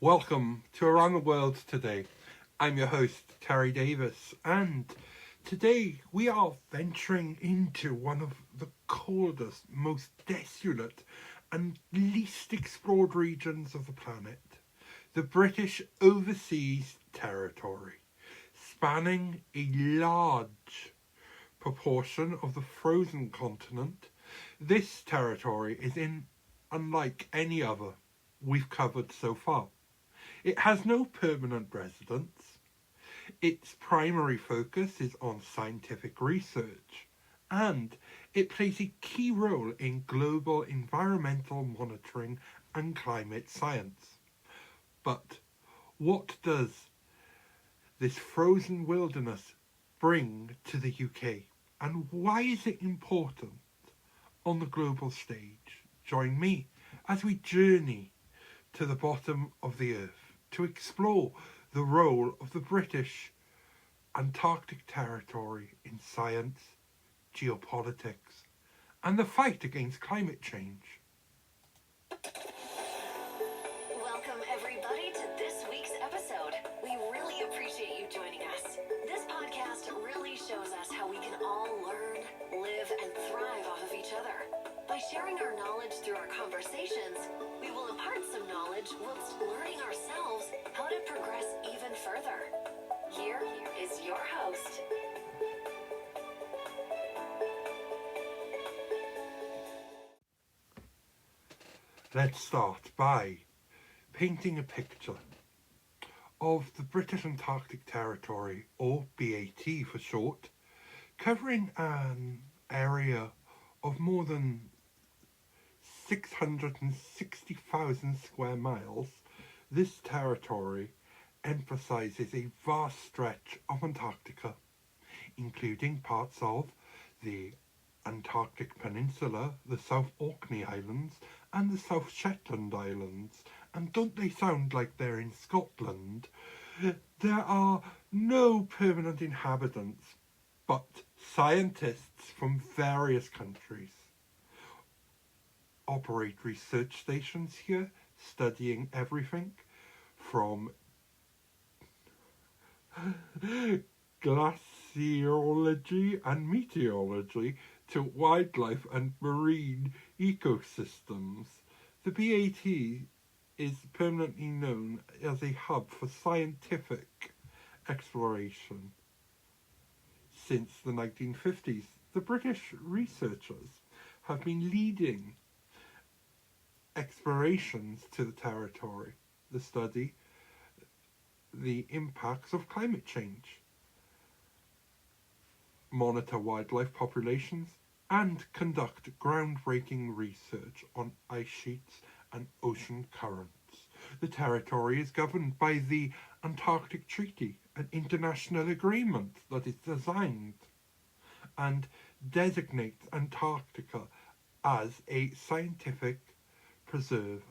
Welcome to Around the World Today. I'm your host, Terry Davies, and today we are venturing into one of the coldest, most desolate and least explored regions of the planet, the British Overseas Territory, spanning a large proportion of the frozen continent. This territory is unlike any other we've covered so far. It has no permanent residents. Its primary focus is on scientific research, and it plays a key role in global environmental monitoring and climate science. But what does this frozen wilderness bring to the UK, and why is it important on the global stage? Join me as we journey to the bottom of the earth to explore the role of the British Antarctic Territory in science, geopolitics, and the fight against climate change. Welcome everybody to this week's episode. We really appreciate you joining us. This podcast really shows us how we can all learn, live, and thrive off of each other. By sharing our knowledge through our conversations, we will impart some knowledge whilst learning ourselves how to progress even further. Here is your host. Let's start by painting a picture of the British Antarctic Territory, or BAT for short, covering an area of more than 660,000 square miles. This territory emphasises a vast stretch of Antarctica, including parts of the Antarctic Peninsula, the South Orkney Islands, and the South Shetland Islands. And don't they sound like they're in Scotland? There are no permanent inhabitants, but scientists from various countries operate research stations here, studying everything from glaciology and meteorology to wildlife and marine ecosystems. The BAT is permanently known as a hub for scientific exploration. Since the 1950s, the British researchers have been leading explorations to the territory, the study the impacts of climate change, monitor wildlife populations, and conduct groundbreaking research on ice sheets and ocean currents. The territory is governed by the Antarctic Treaty, an international agreement that is designed and designates Antarctica as a scientific preserve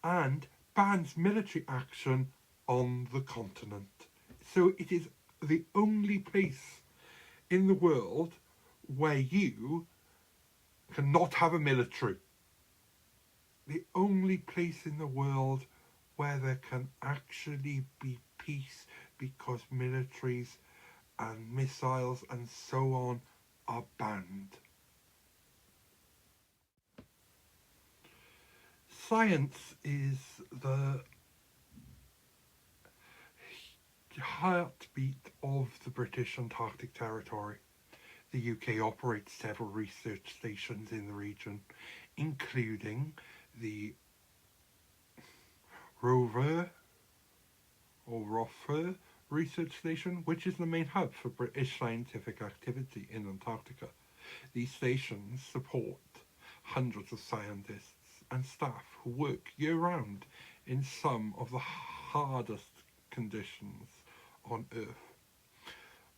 and bans military action on the continent. So it is the only place in the world where you cannot have a military. The only place in the world where there can actually be peace, because militaries and missiles and so on are banned. Science is the heartbeat of the British Antarctic Territory. The UK operates several research stations in the region, including the ROFR research station, which is the main hub for British scientific activity in Antarctica. These stations support hundreds of scientists and staff who work year-round in some of the hardest conditions on Earth.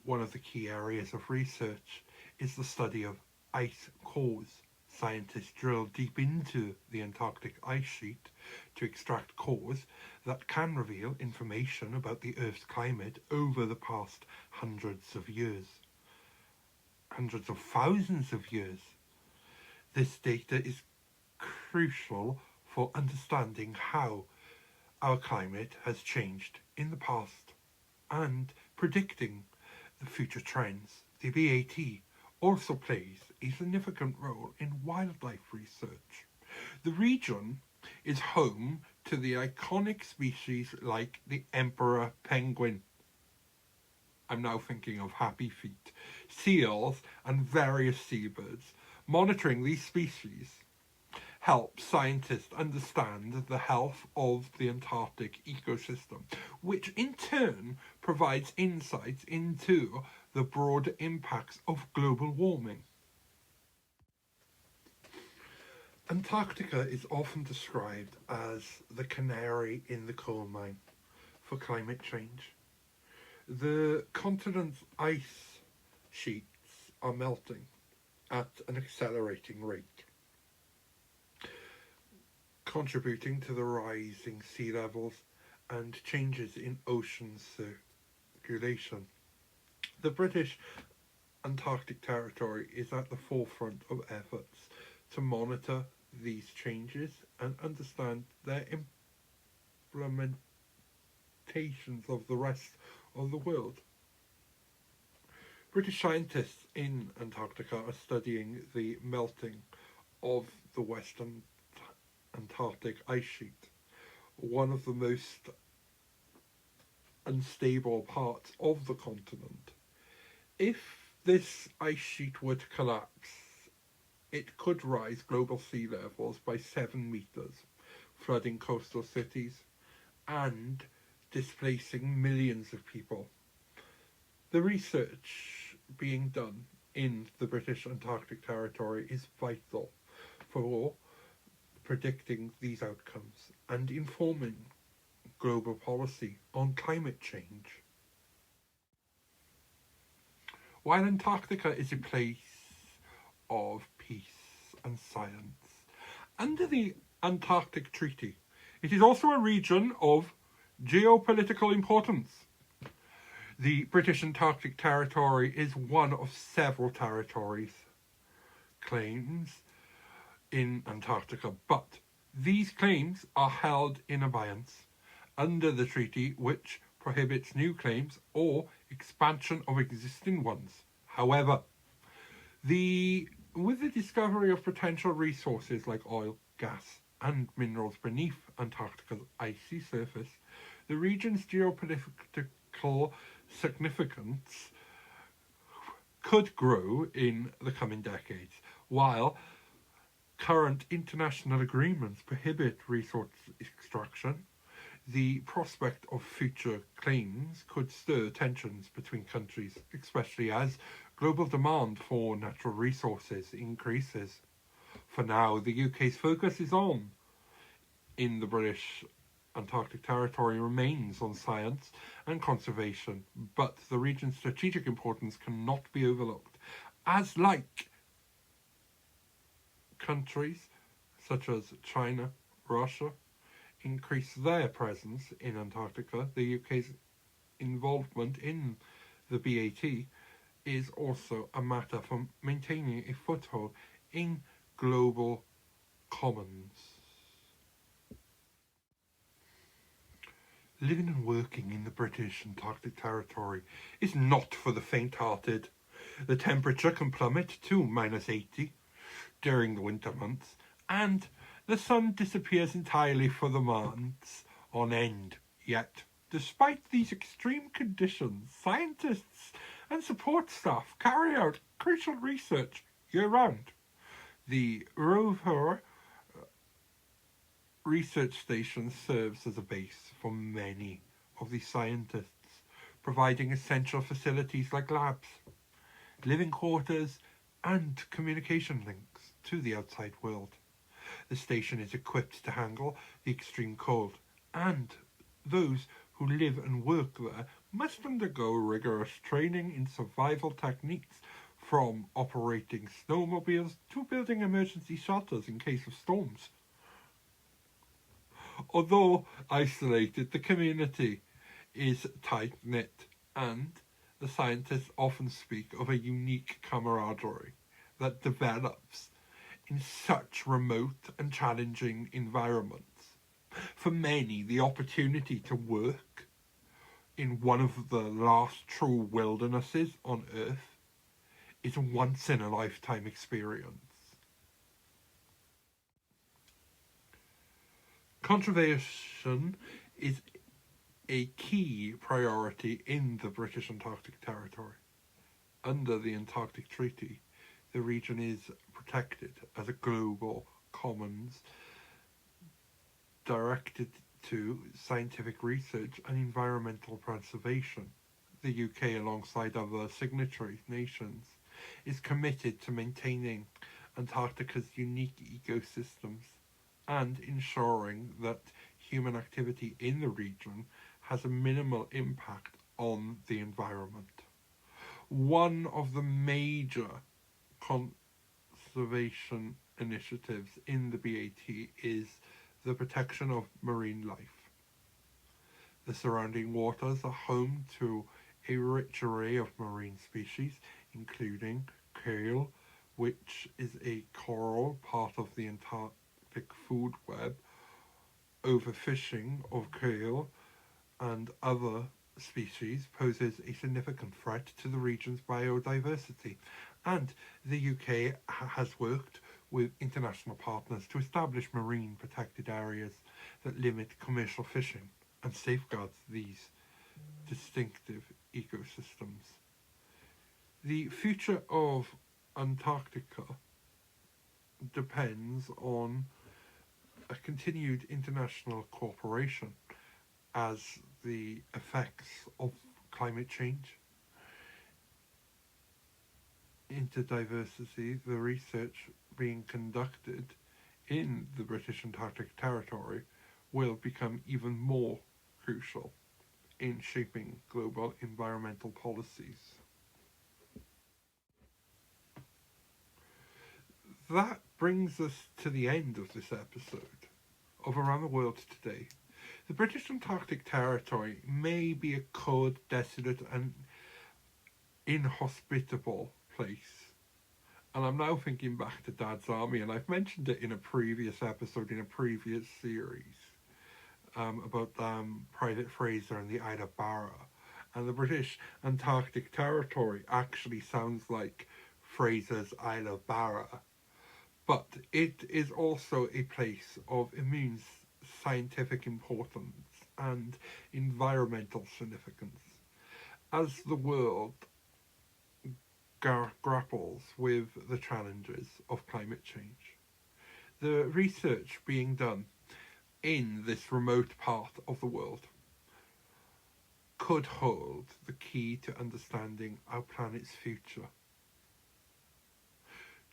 One of the key areas of research is the study of ice cores. Scientists drill deep into the Antarctic ice sheet to extract cores that can reveal information about the Earth's climate over the past hundreds of thousands of years. This data is crucial for understanding how our climate has changed in the past, and predicting the future trends, the BAT also plays a significant role in wildlife research. The region is home to the iconic species like the emperor penguin. I'm now thinking of Happy Feet, seals, and various seabirds. Monitoring these species helps scientists understand the health of the Antarctic ecosystem, which in turn provides insights into the broader impacts of global warming. Antarctica is often described as the canary in the coal mine for climate change. The continent's ice sheets are melting at an accelerating rate, contributing to the rising sea levels and changes in ocean circulation. The British Antarctic Territory is at the forefront of efforts to monitor these changes and understand their implementations of the rest of the world. British scientists in Antarctica are studying the melting of the Western Antarctic ice sheet, one of the most unstable parts of the continent. If this ice sheet were to collapse, it could rise global sea levels by 7 meters, flooding coastal cities and displacing millions of people. The research being done in the British Antarctic Territory is vital for predicting these outcomes and informing global policy on climate change. While Antarctica is a place of peace and science, under the Antarctic Treaty, it is also a region of geopolitical importance. The British Antarctic Territory is one of several territories claims in Antarctica, but these claims are held in abeyance under the treaty, which prohibits new claims or expansion of existing ones. However, with the discovery of potential resources like oil, gas, and minerals beneath Antarctica's icy surface, the region's geopolitical significance could grow in the coming decades, while current international agreements prohibit resource extraction. The prospect of future claims could stir tensions between countries, especially as global demand for natural resources increases. For now, the UK's focus is on in the British Antarctic Territory remains on science and conservation, but the region's strategic importance cannot be overlooked, as like countries such as China, Russia, increase their presence in Antarctica, the UK's involvement in the BAT is also a matter for maintaining a foothold in global commons. Living and working in the British Antarctic Territory is not for the faint-hearted. The temperature can plummet to -80 during the winter months, and the sun disappears entirely for the months on end. Yet, despite these extreme conditions, scientists and support staff carry out crucial research year-round. The rover research station serves as a base for many of these scientists, providing essential facilities like labs, living quarters, and communication links to the outside world. The station is equipped to handle the extreme cold, and those who live and work there must undergo rigorous training in survival techniques, from operating snowmobiles to building emergency shelters in case of storms. Although isolated, the community is tight-knit, and the scientists often speak of a unique camaraderie that develops in such remote and challenging environments. For many, the opportunity to work in one of the last true wildernesses on Earth is a once-in-a-lifetime experience. Conservation is a key priority in the British Antarctic Territory. Under the Antarctic Treaty, the region is protected as a global commons directed to scientific research and environmental preservation. The UK, alongside other signatory nations, is committed to maintaining Antarctica's unique ecosystems and ensuring that human activity in the region has a minimal impact on the environment. One of the major conservation initiatives in the BAT is the protection of marine life. The surrounding waters are home to a rich array of marine species, including krill, which is a coral part of the Antarctic food web. Overfishing of krill and other species poses a significant threat to the region's biodiversity, and the UK has worked with international partners to establish marine protected areas that limit commercial fishing and safeguards these distinctive ecosystems. The future of Antarctica depends on a continued international cooperation as the effects of climate change, interdiversity, the research being conducted in the British Antarctic Territory will become even more crucial in shaping global environmental policies. That brings us to the end of this episode of Around the World Today. The British Antarctic Territory may be a cold, desolate and inhospitable place. And I'm now thinking back to Dad's Army, and I've mentioned it in a previous episode, in a previous series, about Private Fraser and the Isle of Barra. And the British Antarctic Territory actually sounds like Fraser's Isle of Barra. But it is also a place of immense scientific importance and environmental significance as the world grapples with the challenges of climate change. The research being done in this remote part of the world could hold the key to understanding our planet's future.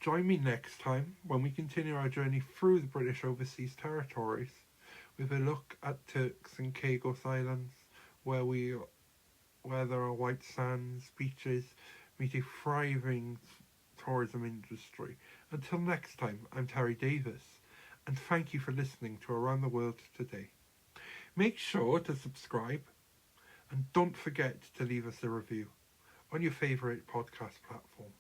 Join me next time when we continue our journey through the British overseas territories with a look at Turks and Caicos Islands, where there are white sands, beaches, meet a thriving tourism industry. Until next time, I'm Terry Davies, and thank you for listening to Around the World Today. Make sure to subscribe, and don't forget to leave us a review on your favourite podcast platform.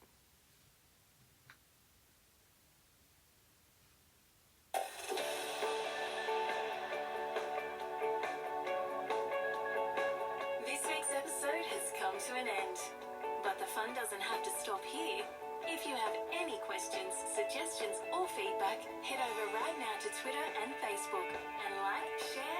To an end. But the fun doesn't have to stop here. If you have any questions, suggestions, or feedback, head over right now to Twitter and Facebook and like, share,